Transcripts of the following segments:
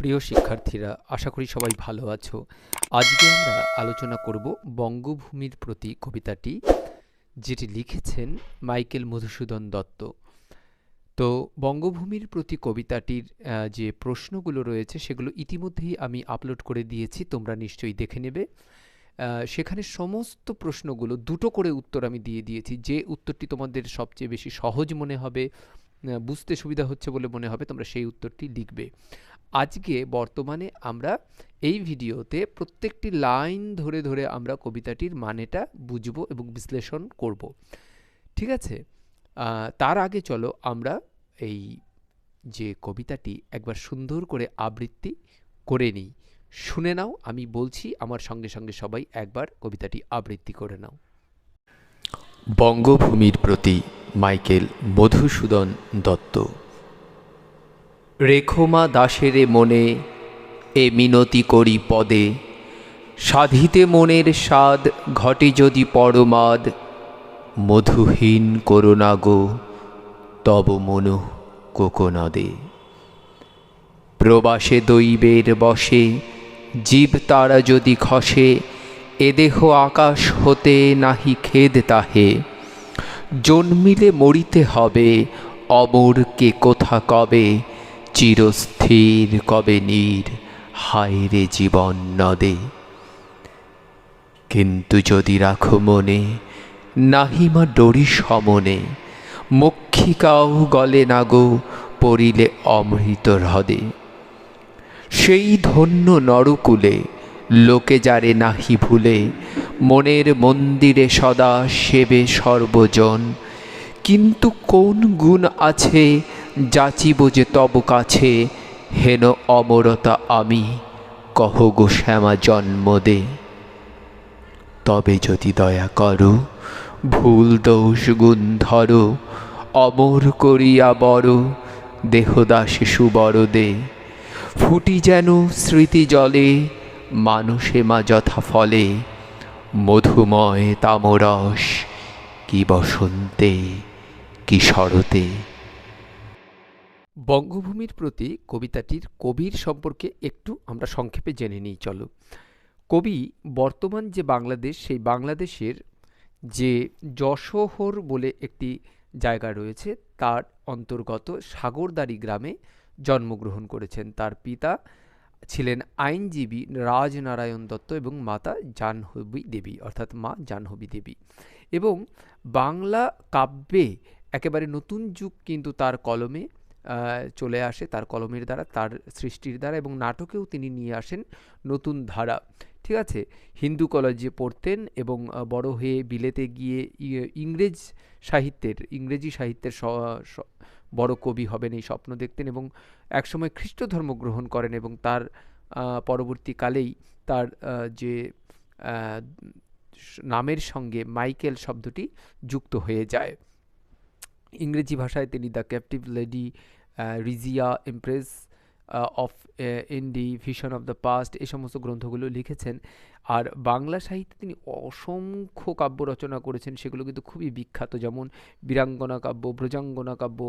প্রিয় শিক্ষার্থীরা, আশা করি সবাই ভালো আছো। আজকে আমরা আলোচনা করব বঙ্গভূমির প্রতি কবিতাটি, যেটি লিখেছেন মাইকেল মধুসূদন দত্ত। তো বঙ্গভূমির প্রতি কবিতাটির যে প্রশ্নগুলো রয়েছে সেগুলো ইতিমধ্যেই আমি আপলোড করে দিয়েছি, তোমরা নিশ্চয়ই দেখে নেবে। সেখানে সমস্ত প্রশ্নগুলো দুটো করে উত্তর আমি দিয়ে দিয়েছি। যে উত্তরটি তোমাদের সবচেয়ে বেশি সহজ মনে হবে, বুঝতে সুবিধা হচ্ছে বলে মনে হবে, তোমরা সেই উত্তরটি লিখবে। আজকে বর্তমানে আমরা এই ভিডিওতে প্রত্যেকটি লাইন ধরে ধরে আমরা কবিতাটির মানেটা বুঝব এবং বিশ্লেষণ করব। ঠিক আছে? তার আগে চলো আমরা এই যে কবিতাটি একবার সুন্দর করে আবৃত্তি করে নিই। শুনে নাও, আমি বলছি, আমার সঙ্গে সঙ্গে সবাই একবার কবিতাটি আবৃত্তি করে নাও। বঙ্গভূমির প্রতি মাইকেল মধুসূদন দত্ত। রেখোমা দাসেরে মনে এ মিনতি করি পদে, সাধিতে মনের স্বাদ ঘটে যদি পরমাদ, মধুহীন করুণা গো তব মনু কোকনদে। প্রবাসে দৈবের বসে জীব তারা যদি খসে, এ দেহ আকাশ হতে নাহি খেদ তাহে, জন্মিলে মরিতে হবে অমর কে কোথা কবে, চিরস্থির কবে নীর হায় রে জীবন নদে। কিন্তু যদি রাখো মনে নাহিমা ডরি সমনে, মক্ষিকাও গলে না গো পড়িলে অমৃত হ্রদে। সেই ধন্য নরকুলে লোকে যারে নাহি ভুলে, মনের মন্দিরে সদা সেবে সর্বজন। কিন্তু কোন গুণ আছে যাচিব যে তব কাছে, হেন অমরতা আমি কহ গো শ্যামা জন্ম দে। তবে যদি দয়া করো ভুল দোষ গুণ ধরো, অমর করিয়া বড় দেহদাসে সুবর দে। ফুটি যেন স্মৃতি জলে মানুষে মা যথা ফলে, মধুময় তামরস কি বসন্তে কি শরতে। বঙ্গভূমির প্রতি কবিতাটির কবির সম্পর্কে একটু আমরা সংক্ষেপে জেনে নিই, চলো। কবি বর্তমান যে বাংলাদেশ, সেই বাংলাদেশের যে যশোহর বলে একটি জায়গা রয়েছে তার অন্তর্গত সাগরদাড়ি গ্রামে জন্মগ্রহণ করেছেন। তার পিতা ছিলেন আইনজীবী রাজনারায়ণ দত্ত এবং মাতা জাহ্নবী দেবী, অর্থাৎ মা জাহ্নবী দেবী। এবং বাংলা কাব্যে একেবারে নতুন যুগ কিন্তু তার কলমে চলে আসে, তার কলমের দ্বারা, তার সৃষ্টির দ্বারা, এবং নাটকেও তিনি নিয়ে আসেন নতুন ধারা। ঠিক আছে? হিন্দু কলেজে পড়তেন এবং বড় হয়ে বিলেতে গিয়ে ইংরেজি সাহিত্যের বড় কবি হবেন এই স্বপ্ন দেখতেন, এবং একসময় খ্রিস্ট ধর্ম গ্রহণ করেন, এবং তার পরবর্তীকালেই তার যে নামের সঙ্গে মাইকেল শব্দটি যুক্ত হয়ে যায়। ইংরেজি ভাষায় তিনি the captive lady, Razia empress of India, vision of the past, এই সমস্ত গ্রন্থগুলো লিখেছেন। আর বাংলা সাহিত্যে তিনি অসংখ্য কাব্য রচনা করেছেন, সেগুলো কিন্তু খুবই বিখ্যাত, যেমন বীরাঙ্গনা কাব্য, ব্রজাঙ্গনা কাব্য,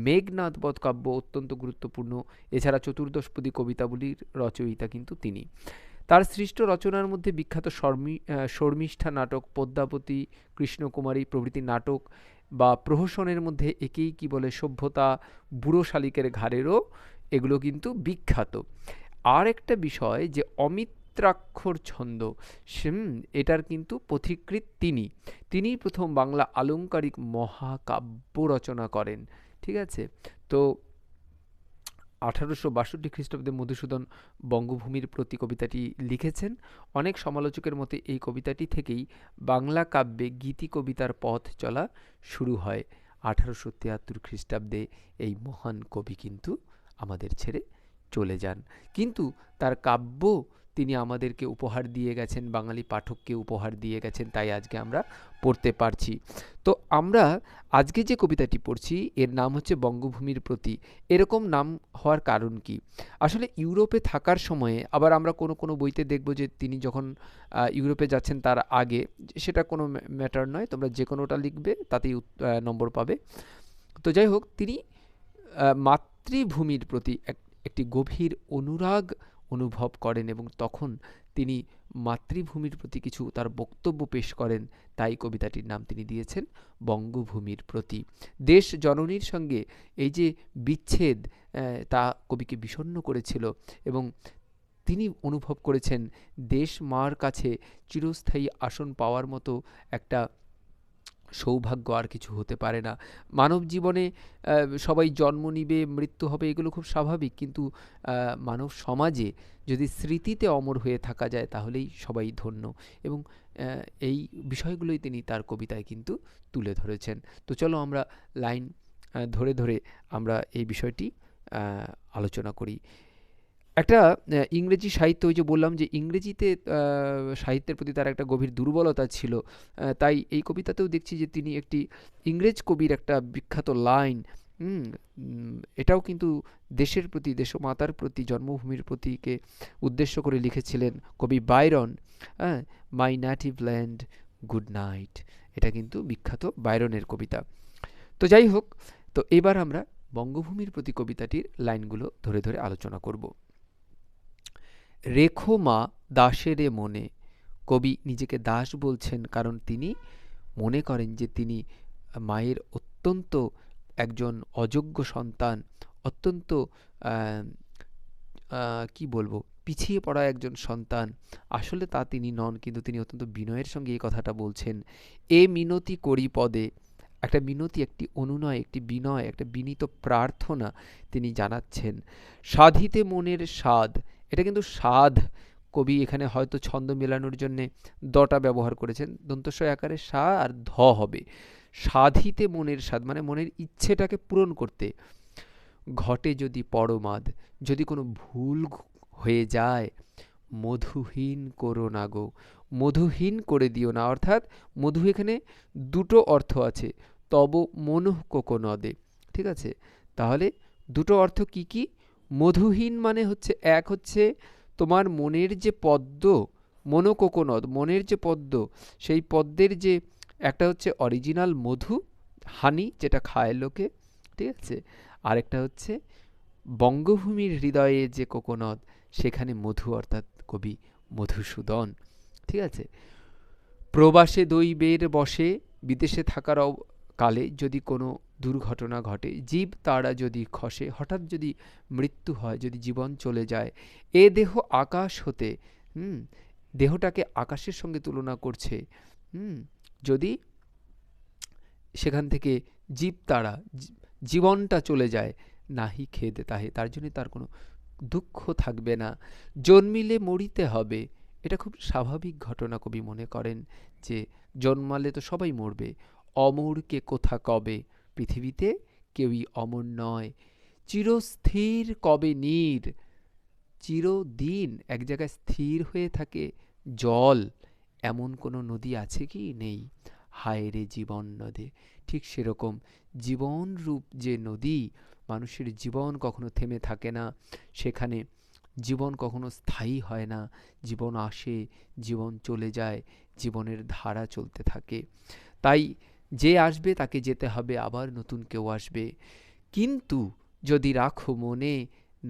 মেঘনাদ বধ কাব্য অত্যন্ত গুরুত্বপূর্ণ। এছাড়া চতুর্দশপদী কবিতাবলীর রচয়িতা কিন্তু তিনি। তার সৃষ্ট রচনার মধ্যে বিখ্যাত শর্মিষ্ঠা নাটক, পদ্মাবতী, কৃষ্ণকুমারী প্রভৃতি নাটক, বা প্রহসনের মধ্যে একেই কি বলে সভ্যতা, বুড়ো শালিকের ঘাড়েরও, এগুলো কিন্তু বিখ্যাত। আর একটা বিষয় যে অমিত্রাক্ষর ছন্দ, এটার কিন্তু পথিকৃৎ তিনি প্রথম বাংলা আলংকারিক মহাকাব্য রচনা করেন। ঠিক আছে? তো 1862 খ্রিস্টাব্দে মধুসূদন বঙ্গভূমির প্রতি কবিতাটি লিখেছেন। অনেক সমালোচকের মতে এই কবিতাটি থেকেই বাংলা কাব্যে গীতি কবিতার পথ চলা শুরু হয়। 1873 খ্রিস্টাব্দে এই মহান কবি কিন্তু আমাদের ছেড়ে চলে যান, কিন্তু তার কাব্য তিনি আমাদেরকে উপহার দিয়ে গেছেন, বাঙালি পাঠককে উপহার দিয়ে গেছেন, তাই আজকে আমরা পড়তে পারছি। তো আমরা আজকে যে কবিতাটি পড়ছি এর নাম হচ্ছে বঙ্গভূমির প্রতি। এরকম নাম হওয়ার কারণ কি? আসলে ইউরোপে থাকার সময়ে, আবার আমরা কোনো কোনো বইতে দেখব যে তিনি যখন ইউরোপে যাচ্ছেন তার আগে, সেটা কোনো ম্যাটার নয়, তোমরা যে কোনোটা লিখবে তাতেই নম্বর পাবে। তো যাই হোক, তিনি মাতৃভূমির প্রতি একটি গভীর অনুরাগ অনুভব করেন এবং তখন তিনি মাতৃভূমির প্রতি কিছু তার বক্তব্য পেশ করেন। তাই কবিতাটির নাম তিনি দিয়েছেন বঙ্গভূমির প্রতি। দেশ জননীর সঙ্গে এই যে বিচ্ছেদ, তা কবিকে বিষণ্ণ করেছিল এবং তিনি অনুভব করেছেন দেশ মার কাছে চিরস্থায়ী আসন পাওয়ার মতো একটা সৌভাগ্য আর কিছু হতে পারে না। মানব জীবনে সবাই জন্ম নিবে, মৃত্যু হবে, এগুলো খুব স্বাভাবিক, কিন্তু মানব সমাজে যদি স্মৃতিতে অমর হয়ে থাকা যায় তাহলেই সবাই ধন্য, এবং এই বিষয়গুলোই তিনি তার কবিতায় কিন্তু তুলে ধরেছেন। তো চলো আমরা লাইন ধরে ধরে আমরা এই বিষয়টি আলোচনা করি। একটা ইংরেজি সাহিত্য, ওই যে বললাম যে ইংরেজিতে সাহিত্যের প্রতি তার একটা গভীর দুর্বলতা ছিল, তাই এই কবিতাতেও দেখছি যে তিনি একটি ইংরেজ কবির একটা বিখ্যাত লাইন, এটাও কিন্তু দেশের প্রতি, দেশমাতার প্রতি, জন্মভূমির প্রতিকে উদ্দেশ্য করে লিখেছিলেন কবি বাইরন। হ্যাঁ, মাই নেটিভ ল্যান্ড গুড নাইট, এটা কিন্তু বিখ্যাত বাইরনের কবিতা। তো যাই হোক, তো এবার আমরা বঙ্গভূমির প্রতি কবিতাটির লাইনগুলো ধরে ধরে আলোচনা করব। রেখো মা দাসেরে মনে, কবি নিজেকে দাস বলছেন কারণ তিনি মনে করেন যে তিনি মায়ের অত্যন্ত একজন অযোগ্য সন্তান, অত্যন্ত কি বলবো, পিছিয়ে পড়া একজন সন্তান। আসলে তা তিনি নন, কিন্তু তিনি অত্যন্ত বিনয়ের সঙ্গে এই কথাটা বলছেন। এ মিনতি করি পদে, একটা মিনতি, একটি অনুনয়, একটি বিনয়, একটা বিনীত প্রার্থনা তিনি জানাচ্ছেন। সাধিতে মনের স্বাদ, এটা কিন্তু স্বাদ, কবি এখানে হয়তো ছন্দ মেলানোর জন্যে দটা ব্যবহার করেছেন, দন্তস্ব আকারে সা আর ধ হবে। সাধিতে মনের স্বাদ মানে মনের ইচ্ছেটাকে পূরণ করতে। ঘটে যদি পরমাদ, যদি কোনো ভুল হয়ে যায়, মধুহীন করো না গো, মধুহীন করে দিও না। অর্থাৎ মধু এখানে দুটো অর্থ আছে, তব মনুঃ কোকোনদে, ঠিক আছে? তাহলে দুটো অর্থ কি কি? মধুহীন মানে হচ্ছে, এক হচ্ছে তোমার মনের যে পদ্ম, মনোকোকোনদ, মনের যে পদ্ম, সেই পদ্মের যে একটা হচ্ছে অরিজিনাল মধু, হানি, যেটা খায় লোকে, ঠিক আছে? আরেকটা হচ্ছে বঙ্গভূমির হৃদয়ে যে কোকোনদ, সেখানে মধু, অর্থাৎ কবি মধুসূদন, ঠিক আছে? প্রবাসে দৈবের বসে, বিদেশে থাকার কালে যদি কোনো দুর্ঘটনা ঘটে, জীব তারা যদি খসে, হঠাৎ যদি মৃত্যু হয়, যদি জীবন চলে যায়, এ দেহ আকাশ হতে, দেহটাকে আকাশের সঙ্গে তুলনা করছে, যদি সেখান থেকে জীব তারা, জীবনটা চলে যায়, নাহি খেদে তাহে, তার জন্য তার কোনো দুঃখ থাকবে না। জন্মিলে মরিতে হবে, এটা খুব স্বাভাবিক ঘটনা, কবি মনে করেন যে জন্মালে তো সবাই মরবে। অমরকে কোথা কবে, পৃথিবীতে কেউই অমর নয়। চিরস্থির কবে নীর, চিরদিন এক জায়গায় স্থির হয়ে থাকে জল, এমন কোনো নদী আছে কি? নেই। হায় রে জীবন নদে, ঠিক সেরকম জীবন রূপ যে নদী, মানুষের জীবন কখনো থেমে থাকে না, সেখানে জীবন কখনো স্থায়ী হয় না, জীবন আসে, জীবন চলে যায়, জীবনের ধারা চলতে থাকে। তাই যে আসবে তাকে যেতে হবে, আবার নতুন কেউ আসবে। কিন্তু যদি রাখো মনে,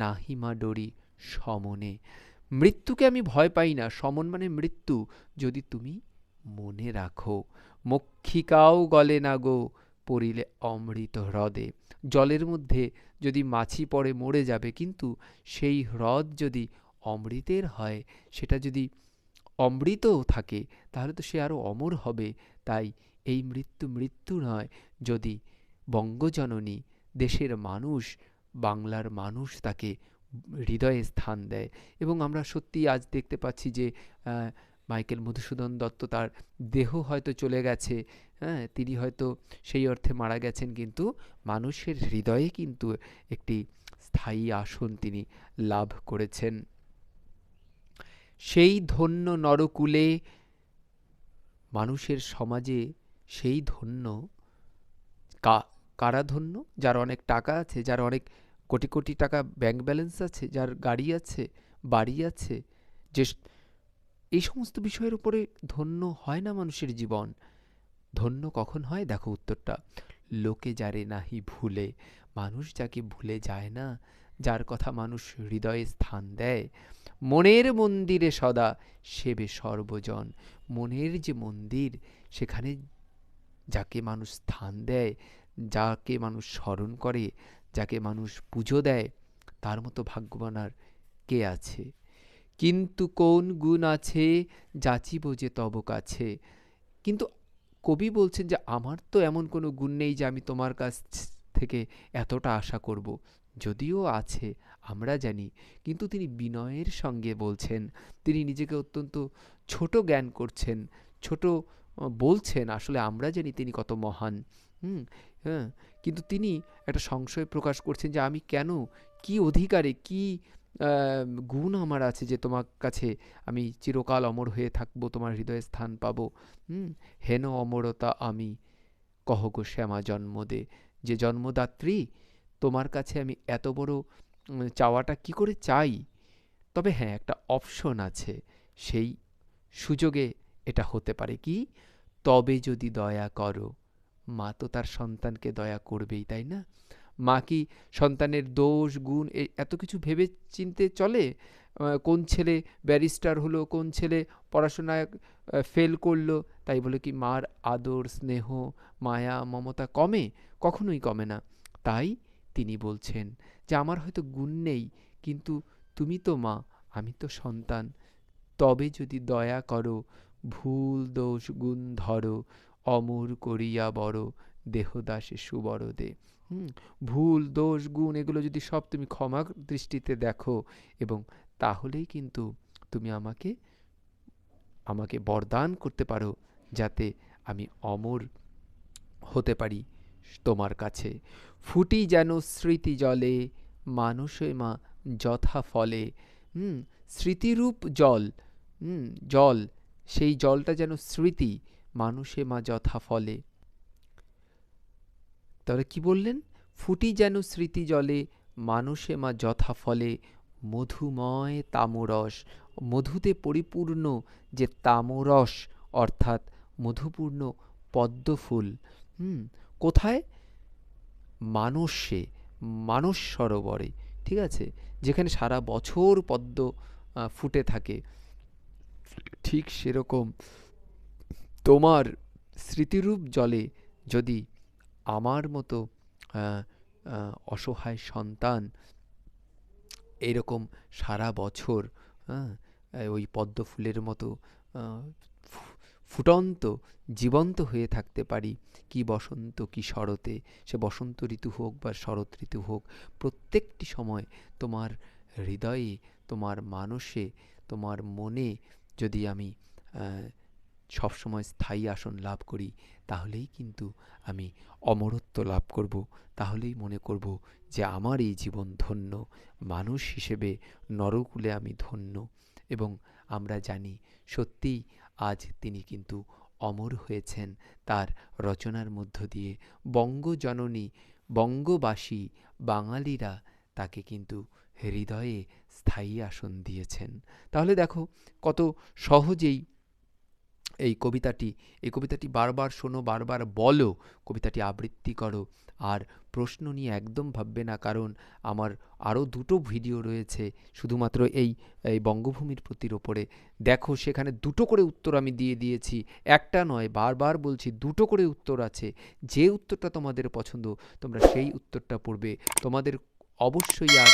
নাহিমা ডরি সমনে, মৃত্যুকে আমি ভয় পাই না, সমন মানে মৃত্যু, যদি তুমি মনে রাখো। মক্ষিকাও গলে না গো, পড়িলে অমৃত হ্রদে, জলের মধ্যে যদি মাছি পড়ে মরে যাবে, কিন্তু সেই হ্রদ যদি অমৃতের হয়, সেটা যদি অমৃতও থাকে, তাহলে তো সে আরও অমর হবে। তাই এই মৃত্যু মৃত্যু নয়, যদি বঙ্গজননী, দেশের মানুষ, বাংলার মানুষ তাকে হৃদয়ে স্থান দেয়। এবং আমরা সত্যি আজ দেখতে পাচ্ছি যে মাইকেল মধুসূদন দত্ত, তার দেহ হয়তো চলে গেছে, হ্যাঁ, তিনি হয়তো সেই অর্থে মারা গেছেন, কিন্তু মানুষের হৃদয়ে কিন্তু একটি স্থায়ী আসন তিনি লাভ করেছেন। সেই ধন্য নরকুলে, মানুষের সমাজে সেই ধন্য, কারা ধন্য? যার অনেক টাকা আছে, যার অনেক কোটি কোটি টাকা ব্যাংক ব্যালেন্স আছে, যার গাড়ি আছে, বাড়ি আছে, যে এই সমস্ত বিষয়ের উপরে ধন্য হয় না মানুষের জীবন। ধন্য কখন হয়? দেখো উত্তরটা, লোকে যারে নাহি ভুলে, মানুষ যাকে ভুলে যায় না, যার কথা মানুষ হৃদয়ে স্থান দেয়। মনের মন্দিরে সদা সেবে সর্বজন। মনের যে মন্দির, সেখানে যাকে মানুষ স্থান দেয়, যাকে মানুষ স্মরণ করে, যাকে মানুষ পুজো দেয়, তার মতো ভাগ্যবান আর কে আছে? কিন্তু কোন গুণ আছে যাচিব যে তব কাছে? কিন্তু কবি বলছেন যে আমার তো এমন কোনো গুণ নেই যে আমি তোমার কাছ থেকে এতটা আশা করব। যদিও আছে, আমরা জানি, কিন্তু তিনি বিনয়ের সঙ্গে বলছেন। তিনি নিজেকে অত্যন্ত ছোট জ্ঞান করছেন, ছোট বলছেন। আসলে আমরা জানি তিনি কত মহান। হুম, হ্যাঁ, কিন্তু তিনি একটা সংশয় প্রকাশ করছেন যে আমি কেন, কি অধিকারে, কি গুণ আমার আছে যে তোমার কাছে আমি চিরকাল অমর হয়ে থাকবো, তোমার হৃদয়ে স্থান পাবো। হেন অমরতা আমি, কহ গো শ্যামা জন্ম দে। যে জন্মদাত্রী, তোমার কাছে আমি এত বড় চাওয়াটা কি করে চাই? তবে হ্যাঁ, একটা অপশন আছে। সেই সুযোগে এটা হতে পারে কি, তবে যদি দয়া করো। মা তো তার সন্তানকে দয়া করবেই, তাই না? মা কি সন্তানের দোষ গুণ এত কিছু ভেবে চিনতে চলে? কোন ছেলে ব্যারিস্টার হলো, কোন ছেলে পড়াশোনায় ফেল করলো, তাই বলে কি মার আদর স্নেহ মায়া মমতা কমে? কখনোই কমে না। তাই তিনি বলছেন যে আমার হয়তো গুণ নেই, কিন্তু তুমি তো মা, আমি তো সন্তান। তবে যদি দয়া করো, ভুল দোষ গুণ ধরো, অমর করিয়া বড়, দেহদাসে সুবর দে। হুম, ভুল দোষ গুণ এগুলো যদি সব তুমি ক্ষমা দৃষ্টিতে দেখো, এবং তাহলেই কিন্তু তুমি আমাকে আমাকে বরদান করতে পারো, যাতে আমি অমর হতে পারি তোমার কাছে। ফুটি যেন স্মৃতি জলে, মানুষে মা যথা ফলে। স্মৃতিরূপ জল, জল, সেই জলটা যেন স্মৃতি, মানুষে মা যথা ফলে। তাহলে কি বললেন? ফুটি যেন স্মৃতি জলে, মানুষে মা যথা ফলে, মধুময় তামরস। মধুতে পরিপূর্ণ যে তামরস, অর্থাৎ মধুপূর্ণ পদ্মফুল। কোথায়? মানসে, মানস সরোবরে, ঠিক আছে, যেখানে সারা বছর পদ্ম ফুটে থাকে। ঠিক সেরকম তোমার স্মৃতিরূপ জলে যদি আমার মতো অসহায় সন্তান এরকম সারা বছর ওই পদ্ম ফুলের মতো ফুটন্ত জীবন্ত হয়ে থাকতে পারি, কি বসন্ত কি শরতে, সে বসন্ত ঋতু হোক বা শরৎ ঋতু হোক, প্রত্যেকটি সময় তোমার হৃদয়ে, তোমার মানসে, তোমার মনে যদি আমি সবসময় স্থায়ী আসন লাভ করি, তাহলেই কিন্তু আমি অমরত্ব লাভ করব। তাহলেই মনে করব যে আমার এই জীবন ধন্য, মানুষ হিসেবে নরকুলে আমি ধন্য। এবং আমরা জানি সত্যিই আজ তিনি কিন্তু অমর হয়েছেন তার রচনার মধ্য দিয়ে। বঙ্গজননী, বঙ্গবাসী বাঙালিরা তাকে কিন্তু হৃদয়ে স্থায়ী আসন দিয়েছেন। তাহলে দেখো কত সহজেই এই কবিতাটি বারবার শোনো, বারবার বলো, কবিতাটি আবৃত্তি করো, আর প্রশ্ন নিয়ে একদম ভাববে না, কারণ আমার আরও দুটো ভিডিও রয়েছে শুধুমাত্র এই বঙ্গভূমির প্রতির ওপরে। দেখো সেখানে দুটো করে উত্তর আমি দিয়ে দিয়েছি, একটা নয়, বারবার বলছি দুটো করে উত্তর আছে। যে উত্তরটা তোমাদের পছন্দ তোমরা সেই উত্তরটা পড়বে। তোমাদের অবশ্যই আর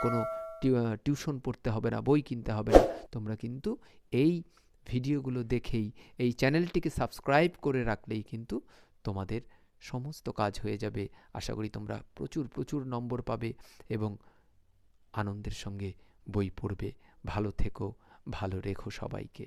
কোনো টিউশন পড়তে হবে না, বই কিনতে হবে না। তোমরা কিন্তু এই ভিডিওগুলো দেখেই, এই চ্যানেলটিকে সাবস্ক্রাইব করে রাখলেই কিন্তু তোমাদের সমস্ত কাজ হয়ে যাবে। আশা করি তোমরা প্রচুর প্রচুর নম্বর পাবে এবং আনন্দের সঙ্গে বই পড়বে। ভালো থেকো, ভালো রেখো সবাইকে।